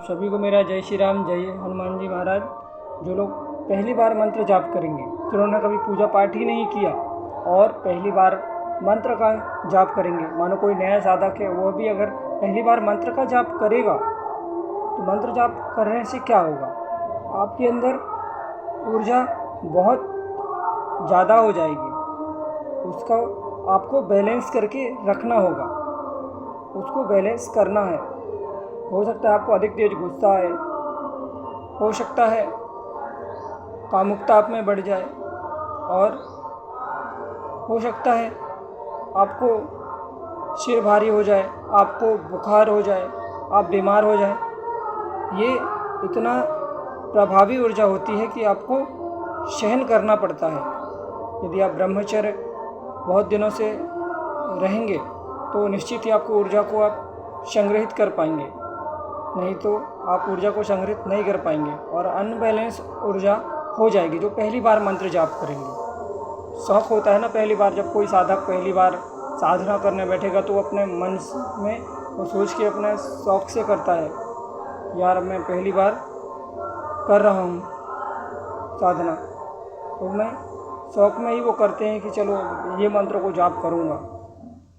सभी को मेरा जय श्री राम, जय हनुमान जी महाराज। जो लोग पहली बार मंत्र जाप करेंगे, जिन्होंने कभी पूजा पाठ ही नहीं किया और पहली बार मंत्र का जाप करेंगे, मानो कोई नया साधक है, वो भी अगर पहली बार मंत्र का जाप करेगा तो मंत्र जाप करने से क्या होगा, आपके अंदर ऊर्जा बहुत ज़्यादा हो जाएगी। उसका आपको बैलेंस करके रखना होगा, उसको बैलेंस करना है। हो सकता है आपको अधिक तेज गुस्सा है, हो सकता है कामुकता आप में बढ़ जाए, और हो सकता है आपको सिर भारी हो जाए, आपको बुखार हो जाए, आप बीमार हो जाए। ये इतना प्रभावी ऊर्जा होती है कि आपको सहन करना पड़ता है। यदि आप ब्रह्मचर्य बहुत दिनों से रहेंगे तो निश्चित ही आपको ऊर्जा को आप संग्रहित कर पाएंगे, नहीं तो आप ऊर्जा को संग्रहित नहीं कर पाएंगे और अनबैलेंस ऊर्जा हो जाएगी जो पहली बार मंत्र जाप करेंगे। शौक होता है ना, पहली बार जब कोई साधक पहली बार साधना करने बैठेगा तो अपने मन में वो सोच के अपने शौक से करता है, यार मैं पहली बार कर रहा हूँ साधना, तो मैं शौक में ही वो करते हैं कि चलो ये मंत्र को जाप करूँगा।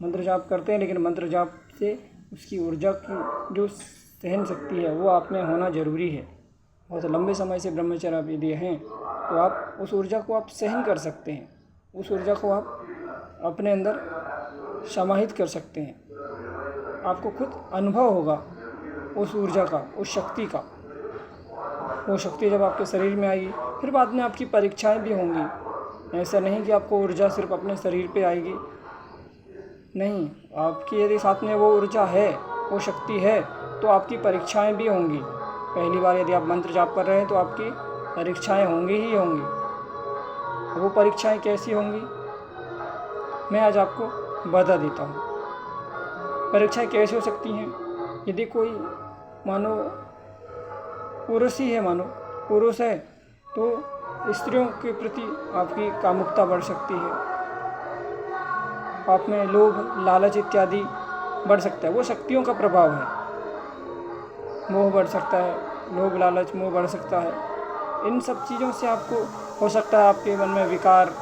मंत्र जाप करते हैं, लेकिन मंत्र जाप से उसकी ऊर्जा की जो सहन शक्ति है वो आप में होना ज़रूरी है। बहुत लंबे समय से ब्रह्मचर्य आप यदि हैं तो आप उस ऊर्जा को आप सहन कर सकते हैं, उस ऊर्जा को आप अपने अंदर समाहित कर सकते हैं। आपको खुद अनुभव होगा उस ऊर्जा का, उस शक्ति का। वो शक्ति जब आपके शरीर में आएगी, फिर बाद में आपकी परीक्षाएं भी होंगी। ऐसा नहीं कि आपको ऊर्जा सिर्फ अपने शरीर पे आएगी, नहीं, आपकी यदि साथ में वो ऊर्जा है, वो शक्ति है, तो आपकी परीक्षाएं भी होंगी। पहली बार यदि आप मंत्र जाप कर रहे हैं तो आपकी परीक्षाएं होंगी ही होंगी। वो परीक्षाएं कैसी होंगी, मैं आज आपको बता देता हूँ। परीक्षाएं कैसे हो सकती हैं, यदि कोई मानो पुरुष ही है, मानो पुरुष है, तो स्त्रियों के प्रति आपकी कामुकता बढ़ सकती है, आप में लोभ लालच इत्यादि बढ़ सकता है। वो शक्तियों का प्रभाव है। मोह बढ़ सकता है, लोभ लालच मोह बढ़ सकता है। इन सब चीज़ों से आपको हो सकता है आपके मन में विकार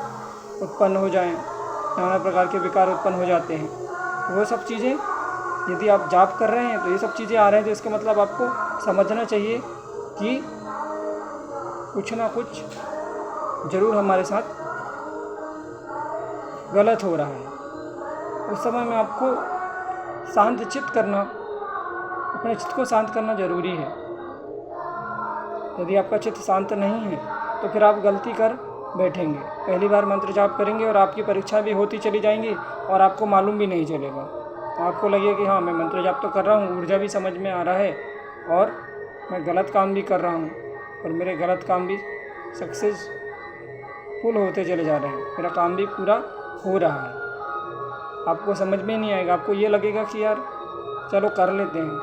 उत्पन्न हो जाएं, नाना प्रकार के विकार उत्पन्न हो जाते हैं। तो वो सब चीज़ें यदि आप जाप कर रहे हैं तो ये सब चीज़ें आ रहे हैं, तो इसका मतलब आपको समझना चाहिए कि कुछ ना कुछ ज़रूर हमारे साथ गलत हो रहा है। उस समय में आपको शांत चित्त करना, अपने चित्त को शांत करना ज़रूरी है। यदि आपका चित्त शांत नहीं है तो फिर आप गलती कर बैठेंगे। पहली बार मंत्र जाप करेंगे और आपकी परीक्षा भी होती चली जाएंगी और आपको मालूम भी नहीं चलेगा। आपको लगेगा कि हाँ, मैं मंत्र जाप तो कर रहा हूँ, ऊर्जा भी समझ में आ रहा है और मैं गलत काम भी कर रहा हूँ और मेरे गलत काम भी सक्सेसफुल होते चले जा रहे हैं, मेरा काम भी पूरा हो रहा है। आपको समझ में नहीं आएगा, आपको ये लगेगा कि यार चलो कर लेते हैं,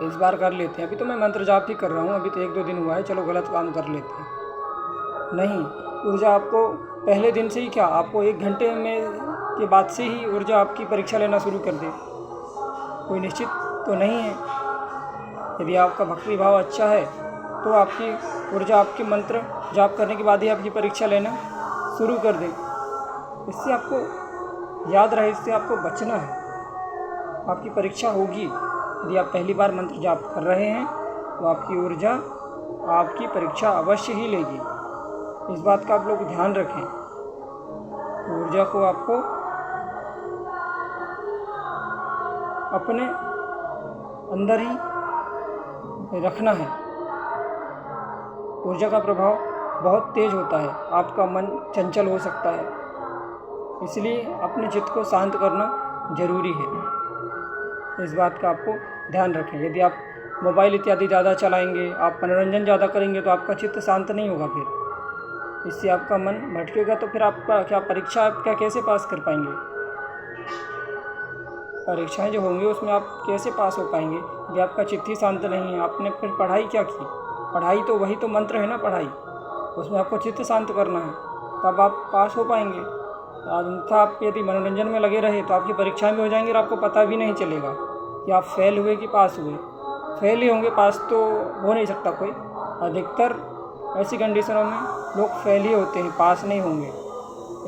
इस बार कर लेते हैं, अभी तो मैं मंत्र जाप ही कर रहा हूँ, अभी तो 1-2 दिन हुआ है, चलो गलत काम कर लेते हैं। नहीं, ऊर्जा आपको पहले दिन से ही क्या, आपको 1 घंटे में के बाद से ही ऊर्जा आपकी परीक्षा लेना शुरू कर दे, कोई निश्चित तो नहीं है। यदि आपका भक्ति भाव अच्छा है तो आपकी ऊर्जा आपके मंत्र जाप करने के बाद ही आपकी परीक्षा लेना शुरू कर दे। इससे आपको याद रहे, इससे आपको बचना है। आपकी परीक्षा होगी, यदि आप पहली बार मंत्र जाप कर रहे हैं तो आपकी ऊर्जा आपकी परीक्षा अवश्य ही लेगी। इस बात का आप लोग ध्यान रखें। ऊर्जा को आपको अपने अंदर ही रखना है। ऊर्जा का प्रभाव बहुत तेज होता है, आपका मन चंचल हो सकता है, इसलिए अपने चित्त को शांत करना ज़रूरी है। इस बात का आपको ध्यान रखें। यदि आप मोबाइल इत्यादि ज़्यादा चलाएंगे, आप मनोरंजन ज़्यादा करेंगे तो आपका चित्त शांत नहीं होगा, फिर इससे आपका मन भटकेगा, तो फिर आपका क्या परीक्षा आप क्या कैसे पास कर पाएंगे। परीक्षाएं जो होंगी उसमें आप कैसे पास हो पाएंगे यदि आपका चित्त ही शांत नहीं है। आपने फिर पढ़ाई क्या की, पढ़ाई तो वही तो मंत्र है ना, पढ़ाई, उसमें आपको चित्त शांत करना है, तब आप पास हो पाएंगे। अन्यथा आप यदि मनोरंजन में लगे रहे तो आपकी परीक्षाएं भी हो जाएंगी और आपको पता भी नहीं चलेगा कि आप फेल हुए कि पास हुए। फेल ही होंगे, पास तो हो नहीं सकता कोई। अधिकतर ऐसी कंडीशनों में लोग फेल ही होते हैं, पास नहीं होंगे।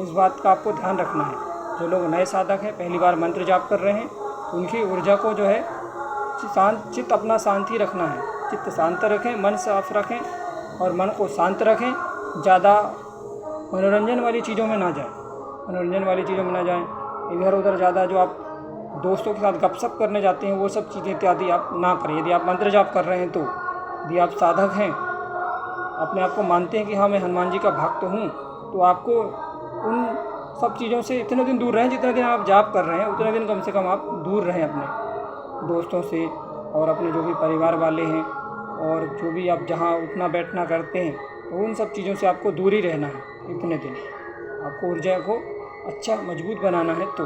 इस बात का आपको ध्यान रखना है। जो लोग नए साधक हैं, पहली बार मंत्र जाप कर रहे हैं, उनकी ऊर्जा को जो है चित्त अपना शांत ही रखना है। चित्त शांत रखें, मन साफ रखें और मन को शांत रखें। ज़्यादा मनोरंजन वाली चीज़ों में ना जाएं। इधर उधर ज़्यादा जो आप दोस्तों के साथ गपशप करने जाते हैं, वो सब चीज़ें इत्यादि आप ना करें। यदि आप मंत्र जाप कर रहे हैं तो, यदि आप साधक हैं, अपने आप को मानते हैं कि हाँ मैं हनुमान जी का भक्त हूँ, तो आपको उन सब चीज़ों से इतने दिन दूर रहें। जितने दिन आप जाप कर रहे हैं उतने दिन कम से कम आप दूर रहें अपने दोस्तों से और अपने जो भी परिवार वाले हैं, और जो भी आप जहाँ उठना बैठना करते हैं, तो उन सब चीज़ों से आपको दूर ही रहना है इतने दिन। आपको ऊर्जा को अच्छा मजबूत बनाना है, तो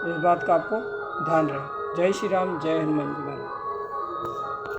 इस बात का आपको ध्यान रहे। जय श्री राम, जय हनुमान जी महाराज।